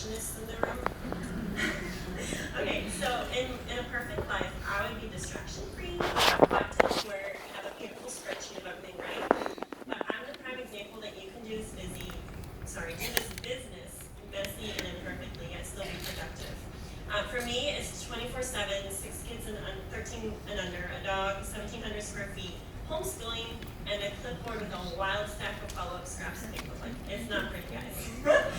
distractionists in the room? Okay, so in a perfect life, I would be distraction-free, productive, where you have a beautiful spreadsheet of everything, right? But I'm the prime example that you can do this business messy and imperfectly, yet still be productive. For me, it's 24/7, 6 kids and 13 and under, a dog, 1,700 square feet, homeschooling, and a clipboard with a wild stack of follow-up scraps of paper. Like, it's not pretty, guys. But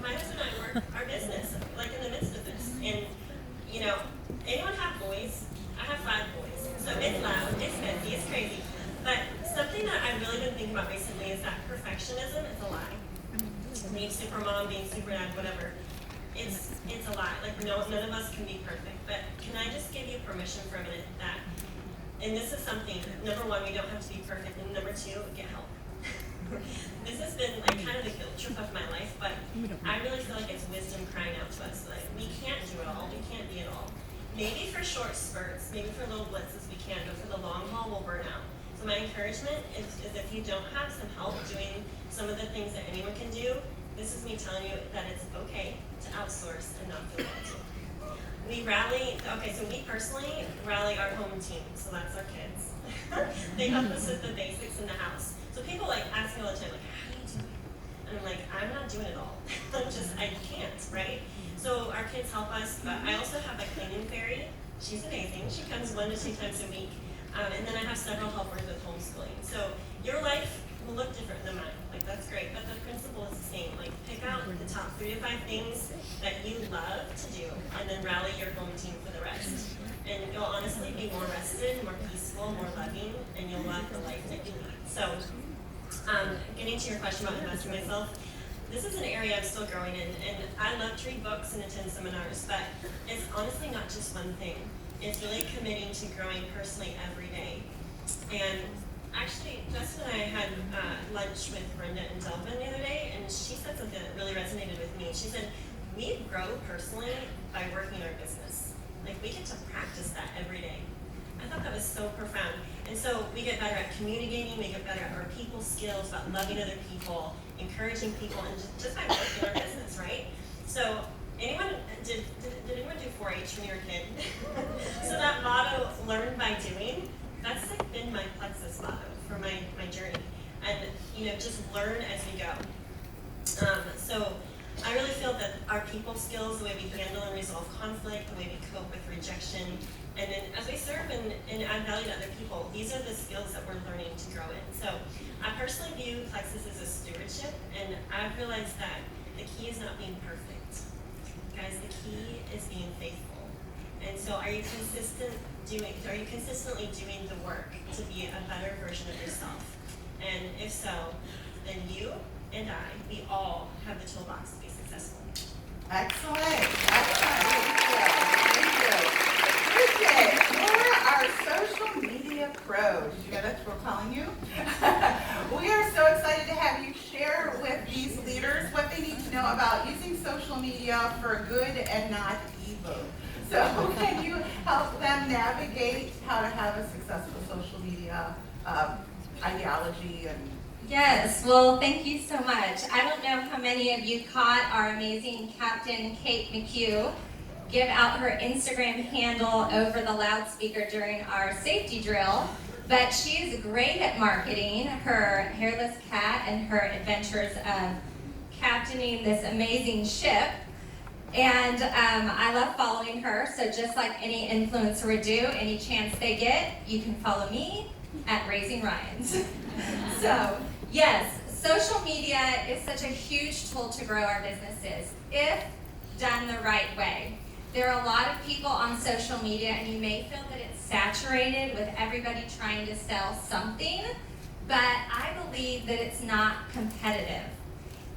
my husband and I work our business, like in the midst of this. And, anyone have boys? I have 5 boys. So it's loud, it's messy, it's crazy. But something that I've really been thinking about recently is that perfectionism is a lie. Being super mom, being super dad, whatever. It's a lie. Like, none of us can be perfect. But can I just give you permission for a minute that, and this is something, number 1, we don't have to be perfect, and number 2, get help. This has been like kind of the guilt trip of my life, but I really feel like it's wisdom crying out to us. Like, we can't do it all, we can't be it all. Maybe for short spurts, maybe for little blitzes we can, but for the long haul we'll burn out. So my encouragement is if you don't have some help doing some of the things that anyone can do, this is me telling you that it's okay to outsource and not feel guilty. We personally rally our home team, so that's our kids. They help us with the basics in the house. So people ask me all the time, how do you do it? And I'm like, I'm not doing it all. I can't, right? So our kids help us, but I also have a cleaning fairy. She's amazing. She comes 1 to 2 times a week. And then I have several helpers with homeschooling. So your life will look different than mine. That's great, but the principle is the same. Pick out the top 3 to 5 things that you love to do, and then rally your home team for the rest. And you'll honestly be more rested, more peaceful, more loving, and you'll love the life that you lead. So, getting to your question about investing in myself, this is an area I'm still growing in, and I love to read books and attend seminars, but it's honestly not just one thing. It's really committing to growing personally every day. And actually, Justin and I had lunch with Brenda and Delvin the other day, and she said something that really resonated with me. She said, we grow personally by working our business. We get to practice that every day. I thought that was so profound. And so we get better at communicating, we get better at our people skills, about loving other people, encouraging people, and just by working our business, right? So did anyone do 4-H when you were a kid? So that motto, learn by doing, that's been my Plexus motto for my journey. And, just learn as we go. So I really feel that our people skills, the way we handle and resolve conflict, the way we cope with rejection, and then as we serve and add value to other people, these are the skills that we're learning to grow in. So I personally view Plexus as a stewardship, and I've realized that the key is not being perfect. Guys, the key is being faithful. And so are you consistently doing the work to be a better version of yourself? And if so, then you and we all have the toolbox to be successful. Excellent. Thank you. Okay, for our social media pro, did you know that's what we're calling you? We are so excited to have you share with these leaders what they need to know about using social media for good and not evil. So can you help them navigate how to have a successful social media ideology and Yes, well, thank you so much. I don't know how many of you caught our amazing Captain Kate McHugh give out her Instagram handle over the loudspeaker during our safety drill, but she is great at marketing her hairless cat and her adventures of captaining this amazing ship. And I love following her, so just like any influencer would do, any chance they get, you can follow me at Raising Ryans. So, yes, social media is such a huge tool to grow our businesses, if done the right way. There are a lot of people on social media, and you may feel that it's saturated with everybody trying to sell something, but I believe that it's not competitive.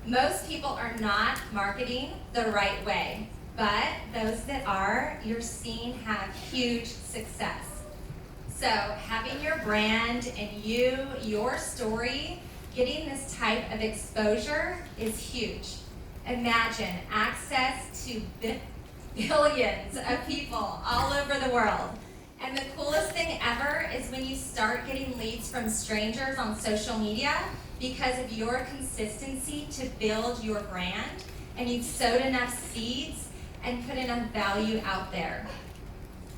Most people are not marketing the right way, but those that are, you're seeing have huge success. So having your brand and your story, getting this type of exposure is huge. Imagine access to billions of people all over the world. And the coolest thing ever is when you start getting leads from strangers on social media because of your consistency to build your brand and you've sowed enough seeds and put enough value out there.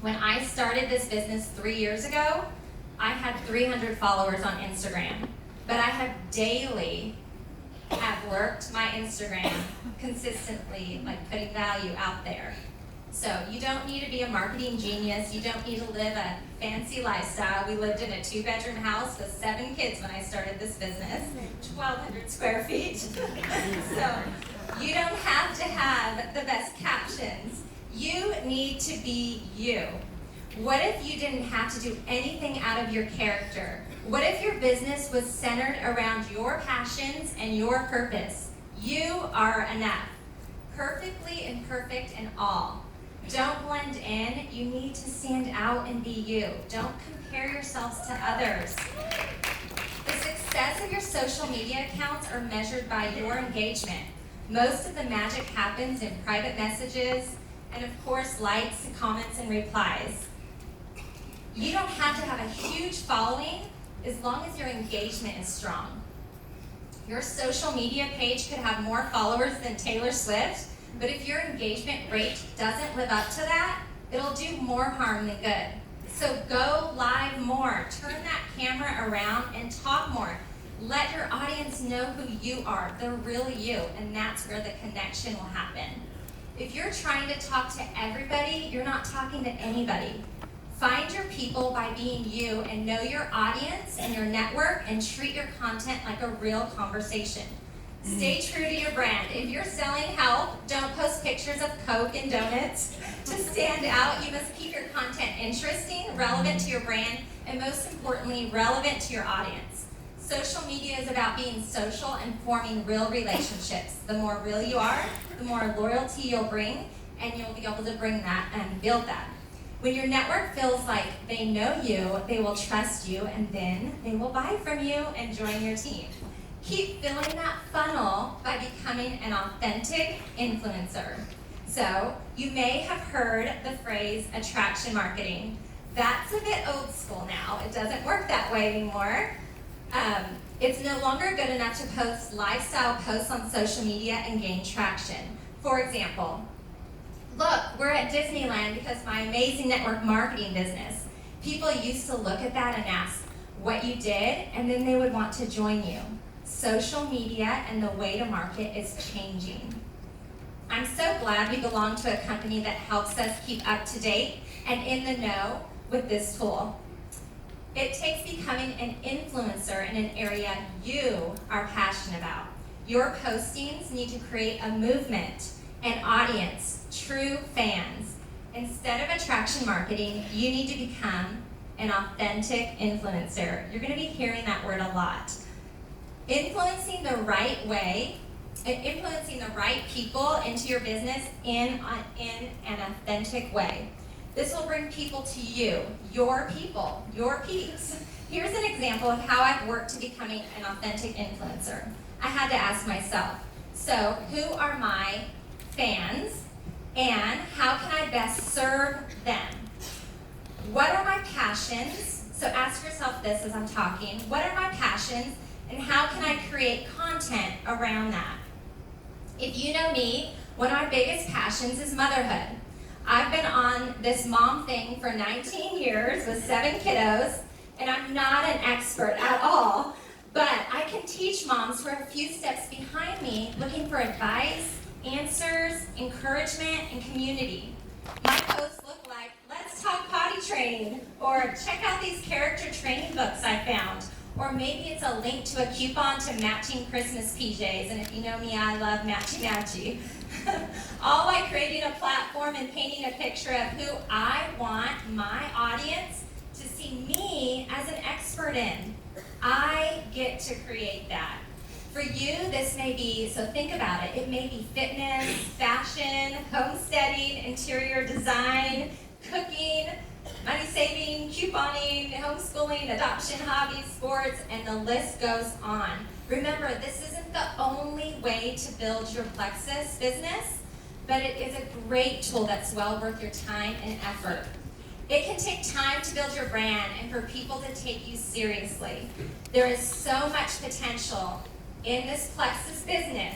When I started this business 3 years ago, I had 300 followers on Instagram, but I have daily worked my Instagram consistently, like putting value out there. So you don't need to be a marketing genius. You don't need to live a fancy lifestyle. We lived in a 2-bedroom house with 7 kids when I started this business, 1,200 square feet. So you don't have to have the best captions. You need to be you. What if you didn't have to do anything out of your character? What if your business was centered around your passions and your purpose? You are enough, perfectly imperfect in all. Don't blend in. You need to stand out and be you. Don't compare yourselves to others. The success of your social media accounts are measured by your engagement. Most of the magic happens in private messages and, of course, likes, comments, and replies. You don't have to have a huge following as long as your engagement is strong. Your social media page could have more followers than Taylor Swift, but if your engagement rate doesn't live up to that, it'll do more harm than good. So go live more, turn that camera around and talk more. Let your audience know who you are, the real you, and that's where the connection will happen. If you're trying to talk to everybody, you're not talking to anybody. Find your people by being you and know your audience and your network and treat your content like a real conversation. Stay true to your brand. If you're selling health, don't post pictures of Coke and donuts. To stand out, you must keep your content interesting, relevant to your brand, and most importantly, relevant to your audience. Social media is about being social and forming real relationships. The more real you are, the more loyalty you'll bring, and you'll be able to bring that and build that. When your network feels like they know you, they will trust you, and then they will buy from you and join your team. Keep filling that funnel by becoming an authentic influencer. So, you may have heard the phrase attraction marketing. That's a bit old school now. It doesn't work that way anymore. It's no longer good enough to post lifestyle posts on social media and gain traction. For example, look, we're at Disneyland because my amazing network marketing business. People used to look at that and ask what you did, and then they would want to join you. Social media and the way to market is changing. I'm so glad we belong to a company that helps us keep up to date and in the know with this tool. It takes becoming an influencer in an area you are passionate about. Your postings need to create a movement, an audience, true fans. Instead of attraction marketing, you need to become an authentic influencer. You're going to be hearing that word a lot. Influencing the right way, and influencing the right people into your business in an authentic way. This will bring people to you, your people, your peeps. Here's an example of how I've worked to becoming an authentic influencer. I had to ask myself, so who are my fans and how can I best serve them? What are my passions? So ask yourself this as I'm talking. What are my passions and how can I create content around that? If you know me, one of my biggest passions is motherhood. I've been on this mom thing for 19 years with 7 kiddos, and I'm not an expert at all, but I can teach moms who are a few steps behind me looking for advice, answers, encouragement, and community. My posts look like, let's talk potty training, or check out these character training books I found, or maybe it's a link to a coupon to matching Christmas PJs, and if you know me, I love matchy-matchy. All by creating a platform and painting a picture of who I want my audience to see me as an expert in. I get to create that. For you, this may be, so think about it, it may be fitness, fashion, homesteading, interior design, cooking, money saving, couponing, homeschooling, adoption, hobbies, sports, and the list goes on. Remember, this isn't the only way to build your Plexus business, but it is a great tool that's well worth your time and effort. It can take time to build your brand and for people to take you seriously. There is so much potential in this Plexus business